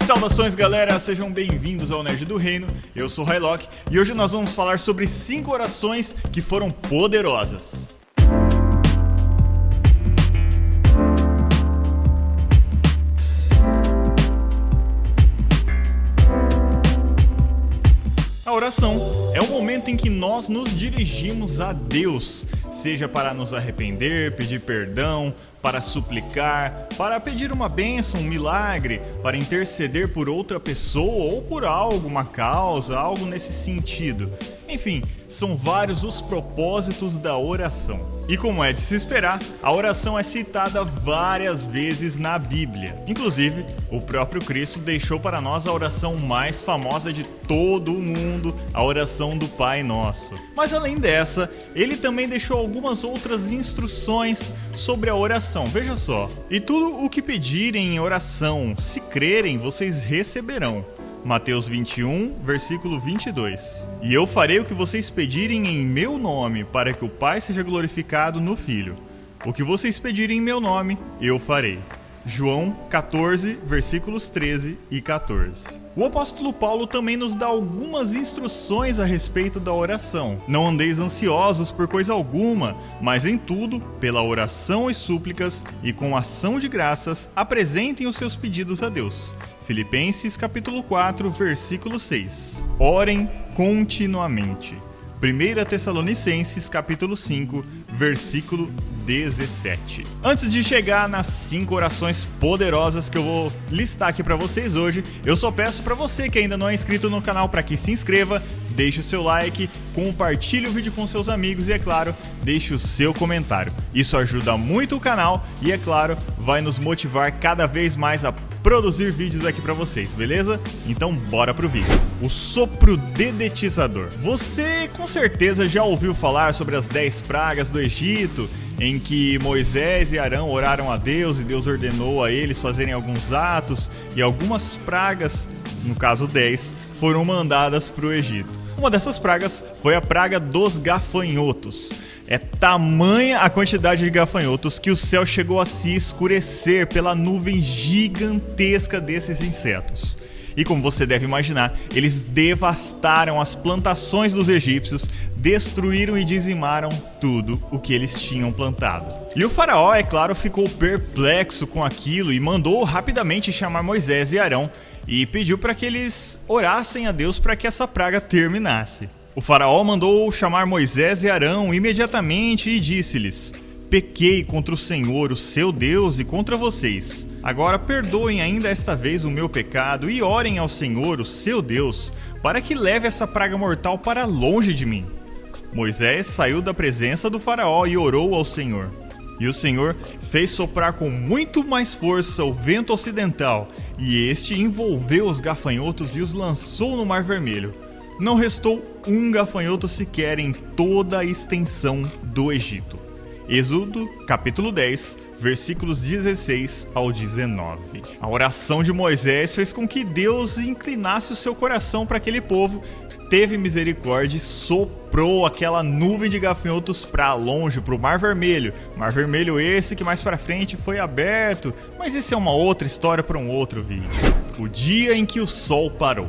Saudações, galera, sejam bem-vindos ao Nerd do Reino. Eu sou o Hylock e hoje nós vamos falar sobre 5 orações que foram poderosas. A oração é o momento em que nós nos dirigimos a Deus, seja para nos arrepender, pedir perdão, para suplicar, para pedir uma bênção, um milagre, para interceder por outra pessoa ou por algo, uma causa, algo nesse sentido. Enfim, são vários os propósitos da oração. E como é de se esperar, a oração é citada várias vezes na Bíblia. Inclusive, o próprio Cristo deixou para nós a oração mais famosa de todo o mundo, a oração do Pai Nosso. Mas além dessa, ele também deixou algumas outras instruções sobre a oração. Veja só: e tudo o que pedirem em oração, se crerem, vocês receberão. Mateus 21, versículo 22. E eu farei o que vocês pedirem em meu nome, para que o Pai seja glorificado no Filho. O que vocês pedirem em meu nome, eu farei. João 14, versículos 13 e 14. O apóstolo Paulo também nos dá algumas instruções a respeito da oração. Não andeis ansiosos por coisa alguma, mas em tudo, pela oração e súplicas e com ação de graças, apresentem os seus pedidos a Deus. Filipenses capítulo 4, versículo 6. Orem continuamente. 1 Tessalonicenses capítulo 5, versículo 17. Antes de chegar nas 5 orações poderosas que eu vou listar aqui para vocês hoje, eu só peço para você que ainda não é inscrito no canal para que se inscreva, deixe o seu like, compartilhe o vídeo com seus amigos e, é claro, deixe o seu comentário. Isso ajuda muito o canal e, é claro, vai nos motivar cada vez mais a produzir vídeos aqui pra vocês, beleza? Então bora pro vídeo. O sopro dedetizador. Você com certeza já ouviu falar sobre as 10 pragas do Egito, em que Moisés e Arão oraram a Deus e Deus ordenou a eles fazerem alguns atos, e algumas pragas, no caso 10, foram mandadas pro Egito. Uma dessas pragas foi a praga dos gafanhotos. É tamanha a quantidade de gafanhotos que o céu chegou a se escurecer pela nuvem gigantesca desses insetos. E como você deve imaginar, eles devastaram as plantações dos egípcios, destruíram e dizimaram tudo o que eles tinham plantado. E o faraó, é claro, ficou perplexo com aquilo e mandou rapidamente chamar Moisés e Arão e pediu para que eles orassem a Deus para que essa praga terminasse. O faraó mandou chamar Moisés e Arão imediatamente e disse-lhes: pequei contra o Senhor, o seu Deus, e contra vocês. Agora perdoem ainda esta vez o meu pecado e orem ao Senhor, o seu Deus, para que leve essa praga mortal para longe de mim. Moisés saiu da presença do faraó e orou ao Senhor. E o Senhor fez soprar com muito mais força o vento ocidental, e este envolveu os gafanhotos e os lançou no Mar Vermelho. Não restou um gafanhoto sequer em toda a extensão do Egito. Êxodo, capítulo 10, versículos 16 ao 19. A oração de Moisés fez com que Deus inclinasse o seu coração para aquele povo, teve misericórdia e soprou aquela nuvem de gafanhotos para longe, para o Mar Vermelho. Mar Vermelho esse que mais para frente foi aberto, mas isso é uma outra história para um outro vídeo. O dia em que o sol parou.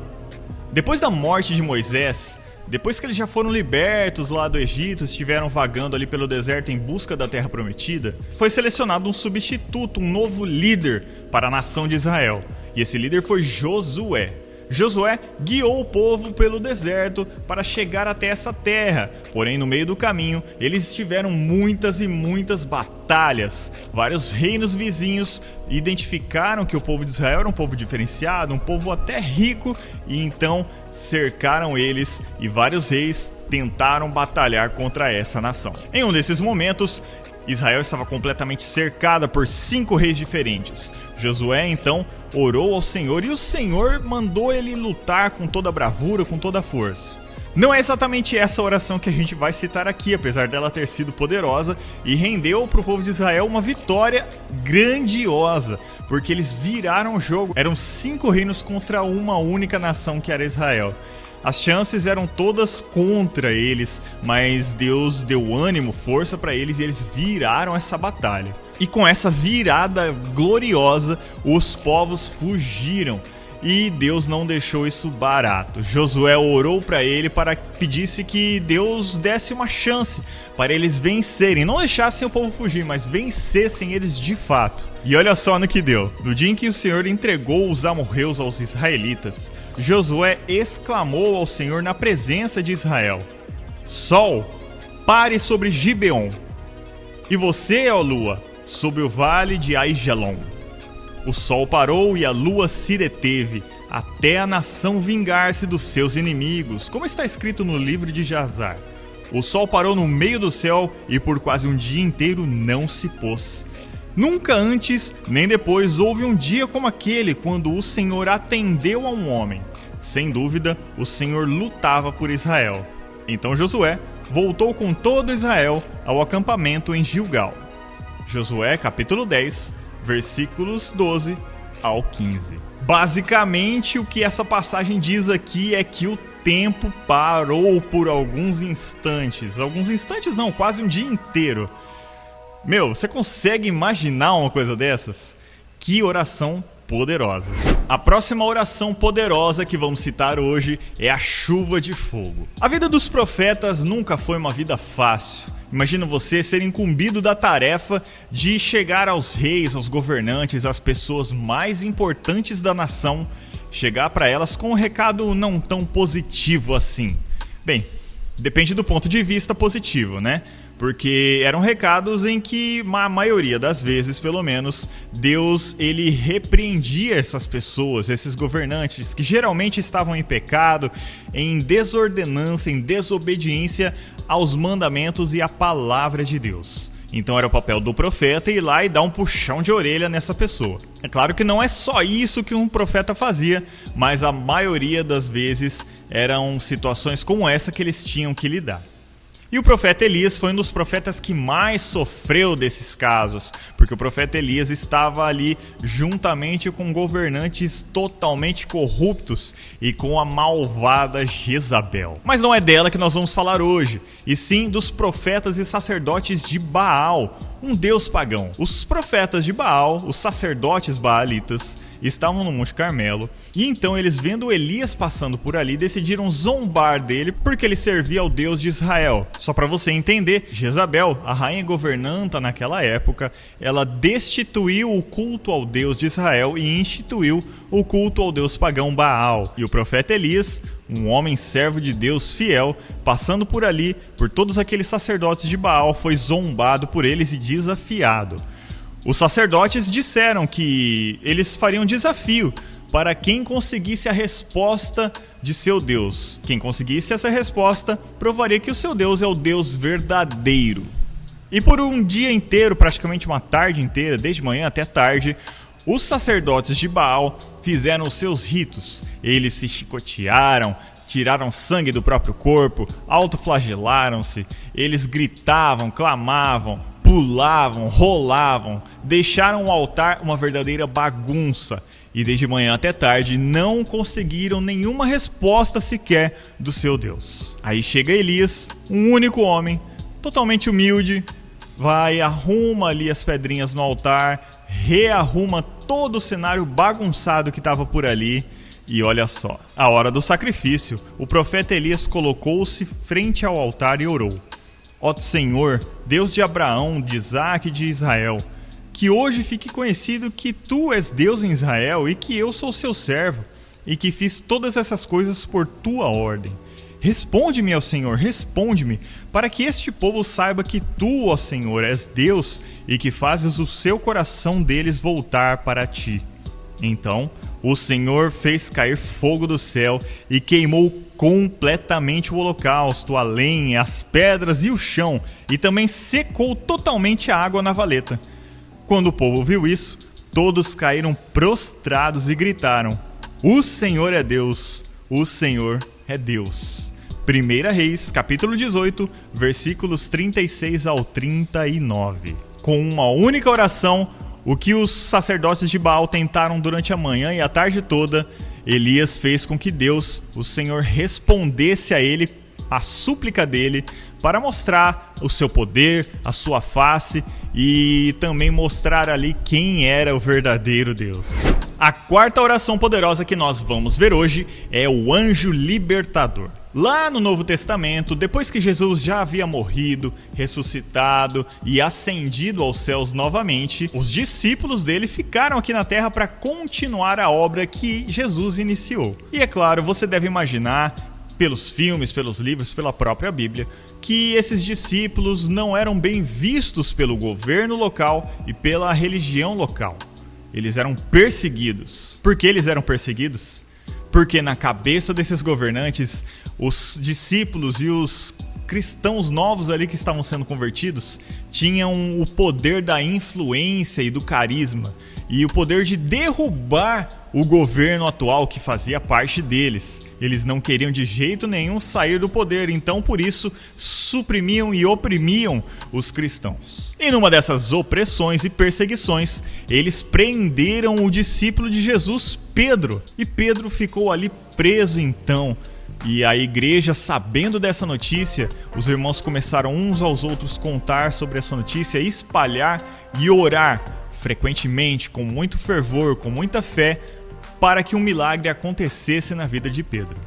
Depois da morte de Moisés, depois que eles já foram libertos lá do Egito, estiveram vagando ali pelo deserto em busca da Terra Prometida, foi selecionado um substituto, um novo líder para a nação de Israel. E esse líder foi Josué. Josué guiou o povo pelo deserto para chegar até essa terra, porém no meio do caminho eles tiveram muitas e muitas batalhas. Vários reinos vizinhos identificaram que o povo de Israel era um povo diferenciado, um povo até rico, e então cercaram eles e vários reis tentaram batalhar contra essa nação. Em um desses momentos, Israel estava completamente cercada por 5 reis diferentes. Josué então orou ao Senhor e o Senhor mandou ele lutar com toda a bravura, com toda a força. Não é exatamente essa oração que a gente vai citar aqui, apesar dela ter sido poderosa e rendeu para o povo de Israel uma vitória grandiosa, porque eles viraram o jogo. Eram 5 reinos contra uma única nação que era Israel. As chances eram todas contra eles, mas Deus deu ânimo, força para eles e eles viraram essa batalha. E com essa virada gloriosa, os povos fugiram. e Deus não deixou isso barato. Josué orou para ele para que pedisse que Deus desse uma chance para eles vencerem, não deixassem o povo fugir, mas vencessem eles de fato. E olha só no que deu. No dia em que o Senhor entregou os amorreus aos israelitas, Josué exclamou ao Senhor na presença de Israel: Sol, pare sobre Gibeon, e você, ó lua, sobre o vale de Aijalon. O sol parou e a lua se deteve, até a nação vingar-se dos seus inimigos, como está escrito no livro de Jazar. O sol parou no meio do céu e por quase um dia inteiro não se pôs. Nunca antes nem depois houve um dia como aquele, quando o Senhor atendeu a um homem. Sem dúvida, o Senhor lutava por Israel. Então Josué voltou com todo Israel ao acampamento em Gilgal. Josué capítulo 10, versículos 12 ao 15. Basicamente, o que essa passagem diz aqui é que o tempo parou por alguns instantes. Alguns instantes não, quase um dia inteiro. Meu, você consegue imaginar uma coisa dessas? Que oração poderosa. A próxima oração poderosa que vamos citar hoje é a chuva de fogo. A vida dos profetas nunca foi uma vida fácil. Imagina você ser incumbido da tarefa de chegar aos reis, aos governantes, às pessoas mais importantes da nação, chegar para elas com um recado não tão positivo assim. Bem, depende do ponto de vista positivo, né? Porque eram recados em que, a maioria das vezes, pelo menos, Deus ele repreendia essas pessoas, esses governantes, que geralmente estavam em pecado, em desordenância, em desobediência aos mandamentos e à palavra de Deus. Então era o papel do profeta ir lá e dar um puxão de orelha nessa pessoa. É claro que não é só isso que um profeta fazia, mas a maioria das vezes eram situações como essa que eles tinham que lidar. E o profeta Elias foi um dos profetas que mais sofreu desses casos, porque o profeta Elias estava ali juntamente com governantes totalmente corruptos e com a malvada Jezabel. Mas não é dela que nós vamos falar hoje, e sim dos profetas e sacerdotes de Baal, um deus pagão. Os profetas de Baal, os sacerdotes baalitas, estavam no Monte Carmelo, e então eles, vendo Elias passando por ali, decidiram zombar dele porque ele servia ao Deus de Israel. Só para você entender, Jezabel, a rainha governanta naquela época, ela destituiu o culto ao Deus de Israel e instituiu o culto ao Deus pagão Baal. E o profeta Elias, um homem servo de Deus fiel, passando por ali, por todos aqueles sacerdotes de Baal, foi zombado por eles e desafiado. Os sacerdotes disseram que eles fariam um desafio para quem conseguisse a resposta de seu Deus. Quem conseguisse essa resposta provaria que o seu Deus é o Deus verdadeiro. E por um dia inteiro, praticamente uma tarde inteira, desde manhã até tarde, os sacerdotes de Baal fizeram os seus ritos. Eles se chicotearam, tiraram sangue do próprio corpo, autoflagelaram-se, eles gritavam, clamavam, pulavam, rolavam, deixaram o altar uma verdadeira bagunça. E desde manhã até tarde não conseguiram nenhuma resposta sequer do seu Deus. Aí chega Elias, um único homem, totalmente humilde, vai, arruma ali as pedrinhas no altar, rearruma todo o cenário bagunçado que estava por ali. E olha só, a hora do sacrifício, o profeta Elias colocou-se frente ao altar e orou: Ó Senhor, Deus de Abraão, de Isaque e de Israel, que hoje fique conhecido que Tu és Deus em Israel e que eu sou seu servo, e que fiz todas essas coisas por Tua ordem. Responde-me, ó Senhor, responde-me, para que este povo saiba que Tu, ó Senhor, és Deus e que fazes o seu coração deles voltar para Ti. Então o Senhor fez cair fogo do céu e queimou completamente o holocausto, a lenha, as pedras e o chão, e também secou totalmente a água na valeta. Quando o povo viu isso, todos caíram prostrados e gritaram: O Senhor é Deus, o Senhor é Deus. 1 Reis, capítulo 18, versículos 36 ao 39. Com uma única oração, o que os sacerdotes de Baal tentaram durante a manhã e a tarde toda, Elias fez com que Deus, o Senhor, respondesse a ele, a súplica dele, para mostrar o seu poder, a sua face e também mostrar ali quem era o verdadeiro Deus. A quarta oração poderosa que nós vamos ver hoje é o anjo libertador. Lá no Novo Testamento, depois que Jesus já havia morrido, ressuscitado e ascendido aos céus novamente, os discípulos dele ficaram aqui na terra para continuar a obra que Jesus iniciou. E é claro, você deve imaginar, pelos filmes, pelos livros, pela própria Bíblia, que esses discípulos não eram bem vistos pelo governo local e pela religião local. Eles eram perseguidos. Por que eles eram perseguidos? Porque na cabeça desses governantes, os discípulos e os cristãos novos ali que estavam sendo convertidos tinham o poder da influência e do carisma e o poder de derrubar o governo atual que fazia parte deles. Eles não queriam de jeito nenhum sair do poder, então por isso suprimiam e oprimiam os cristãos. E numa dessas opressões e perseguições, eles prenderam o discípulo de Jesus, Pedro. E Pedro ficou ali preso então. E a igreja, sabendo dessa notícia, os irmãos começaram uns aos outros contar sobre essa notícia, espalhar e orar frequentemente, com muito fervor, com muita fé, para que um milagre acontecesse na vida de Pedro.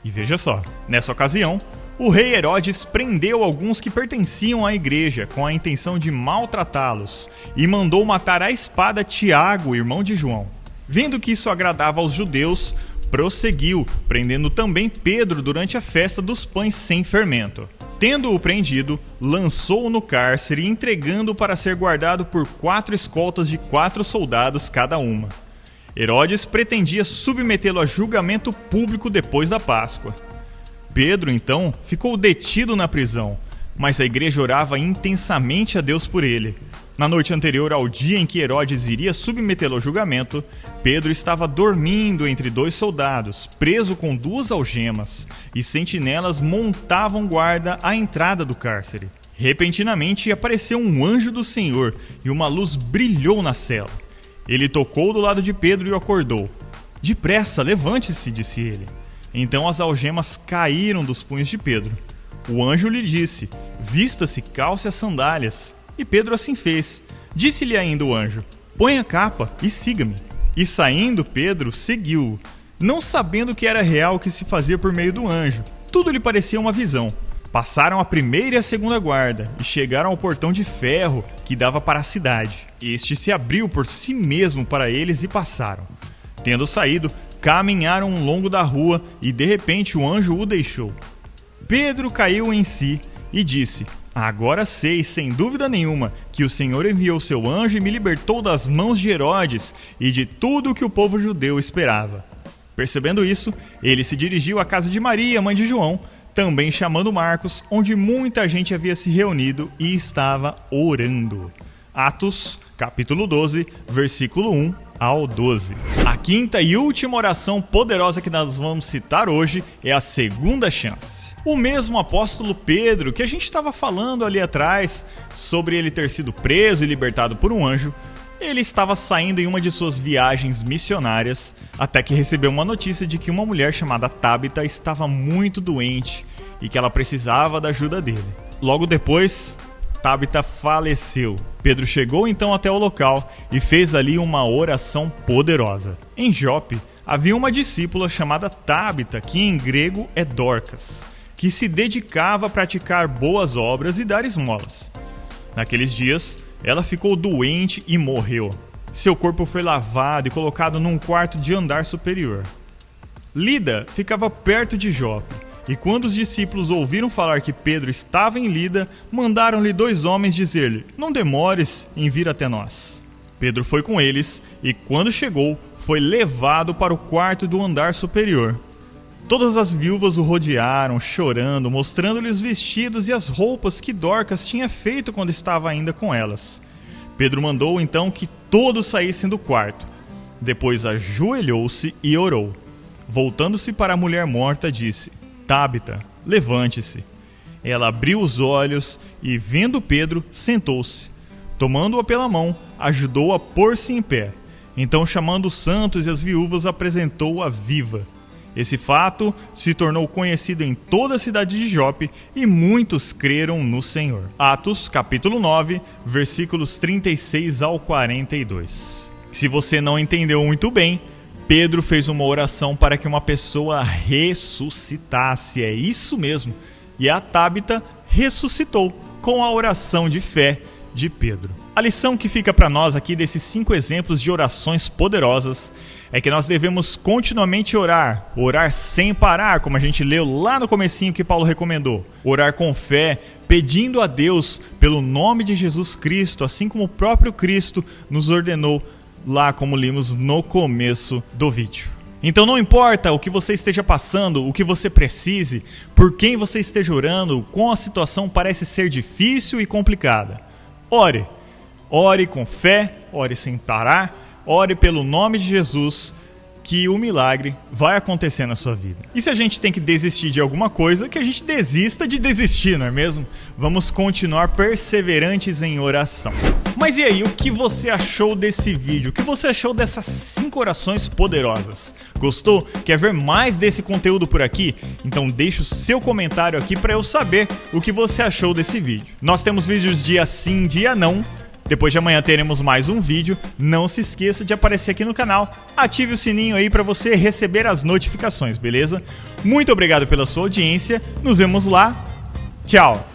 E veja só, nessa ocasião, o rei Herodes prendeu alguns que pertenciam à igreja com a intenção de maltratá-los e mandou matar à espada Tiago, irmão de João. Vendo que isso agradava aos judeus, prosseguiu, prendendo também Pedro durante a festa dos pães sem fermento. Tendo-o prendido, lançou-o no cárcere, entregando-o para ser guardado por 4 escoltas de 4 soldados cada uma. Herodes pretendia submetê-lo a julgamento público depois da Páscoa. Pedro, então, ficou detido na prisão, mas a igreja orava intensamente a Deus por ele. Na noite anterior ao dia em que Herodes iria submetê-lo ao julgamento, Pedro estava dormindo entre 2 soldados, preso com 2 algemas, e sentinelas montavam guarda à entrada do cárcere. Repentinamente apareceu um anjo do Senhor e uma luz brilhou na cela. Ele tocou do lado de Pedro e o acordou. "Depressa, levante-se", disse ele. Então as algemas caíram dos punhos de Pedro. O anjo lhe disse: "Vista-se, calce as sandálias." E Pedro assim fez. Disse-lhe ainda o anjo: "Põe a capa e siga-me." E saindo Pedro, seguiu-o, não sabendo que era real o que se fazia por meio do anjo. Tudo lhe parecia uma visão. Passaram a primeira e a segunda guarda e chegaram ao portão de ferro que dava para a cidade. Este se abriu por si mesmo para eles e passaram. Tendo saído, caminharam ao longo da rua e de repente o anjo o deixou. Pedro caiu em si e disse: "Agora sei, sem dúvida nenhuma, que o Senhor enviou seu anjo e me libertou das mãos de Herodes e de tudo o que o povo judeu esperava." Percebendo isso, ele se dirigiu à casa de Maria, mãe de João, também chamando Marcos, onde muita gente havia se reunido e estava orando. Atos, capítulo 12, versículo 1 ao 12. A quinta e última oração poderosa que nós vamos citar hoje é a segunda chance. O mesmo apóstolo Pedro, que a gente estava falando ali atrás, sobre ele ter sido preso e libertado por um anjo, ele estava saindo em uma de suas viagens missionárias, até que recebeu uma notícia de que uma mulher chamada Tábita estava muito doente e que ela precisava da ajuda dele. Logo depois, Tábita faleceu. Pedro chegou então até o local e fez ali uma oração poderosa. Em Jope, havia uma discípula chamada Tábita, que em grego é Dorcas, que se dedicava a praticar boas obras e dar esmolas. Naqueles dias, ela ficou doente e morreu. Seu corpo foi lavado e colocado num quarto de andar superior. Lida ficava perto de Jope, e quando os discípulos ouviram falar que Pedro estava em Lida, mandaram-lhe 2 homens dizer-lhe: "Não demores em vir até nós." Pedro foi com eles, e quando chegou, foi levado para o quarto do andar superior. Todas as viúvas o rodearam, chorando, mostrando-lhe os vestidos e as roupas que Dorcas tinha feito quando estava ainda com elas. Pedro mandou então que todos saíssem do quarto. Depois ajoelhou-se e orou. Voltando-se para a mulher morta, disse: "Tábita, levante-se." Ela abriu os olhos e, vendo Pedro, sentou-se. Tomando-a pela mão, ajudou-a a pôr-se em pé. Então, chamando os santos e as viúvas, apresentou-a viva. Esse fato se tornou conhecido em toda a cidade de Jope e muitos creram no Senhor. Atos, capítulo 9, versículos 36 ao 42. Se você não entendeu muito bem, Pedro fez uma oração para que uma pessoa ressuscitasse. É isso mesmo. E a Tábita ressuscitou com a oração de fé de Pedro. A lição que fica para nós aqui desses 5 exemplos de orações poderosas é que nós devemos continuamente orar sem parar, como a gente leu lá no comecinho que Paulo recomendou. Orar com fé, pedindo a Deus pelo nome de Jesus Cristo, assim como o próprio Cristo nos ordenou lá, como lemos no começo do vídeo. Então não importa o que você esteja passando, o que você precise, por quem você esteja orando, como a situação parece ser difícil e complicada. Ore. Ore com fé, ore sem parar, ore pelo nome de Jesus, que o milagre vai acontecer na sua vida. E se a gente tem que desistir de alguma coisa, que a gente desista de desistir, não é mesmo? Vamos continuar perseverantes em oração. Mas e aí, o que você achou desse vídeo? O que você achou dessas 5 orações poderosas? Gostou? Quer ver mais desse conteúdo por aqui? Então deixa o seu comentário aqui para eu saber o que você achou desse vídeo. Nós temos vídeos dia sim, dia não. Depois de amanhã teremos mais um vídeo. Não se esqueça de aparecer aqui no canal. Ative o sininho aí para você receber as notificações, beleza? Muito obrigado pela sua audiência. Nos vemos lá. Tchau!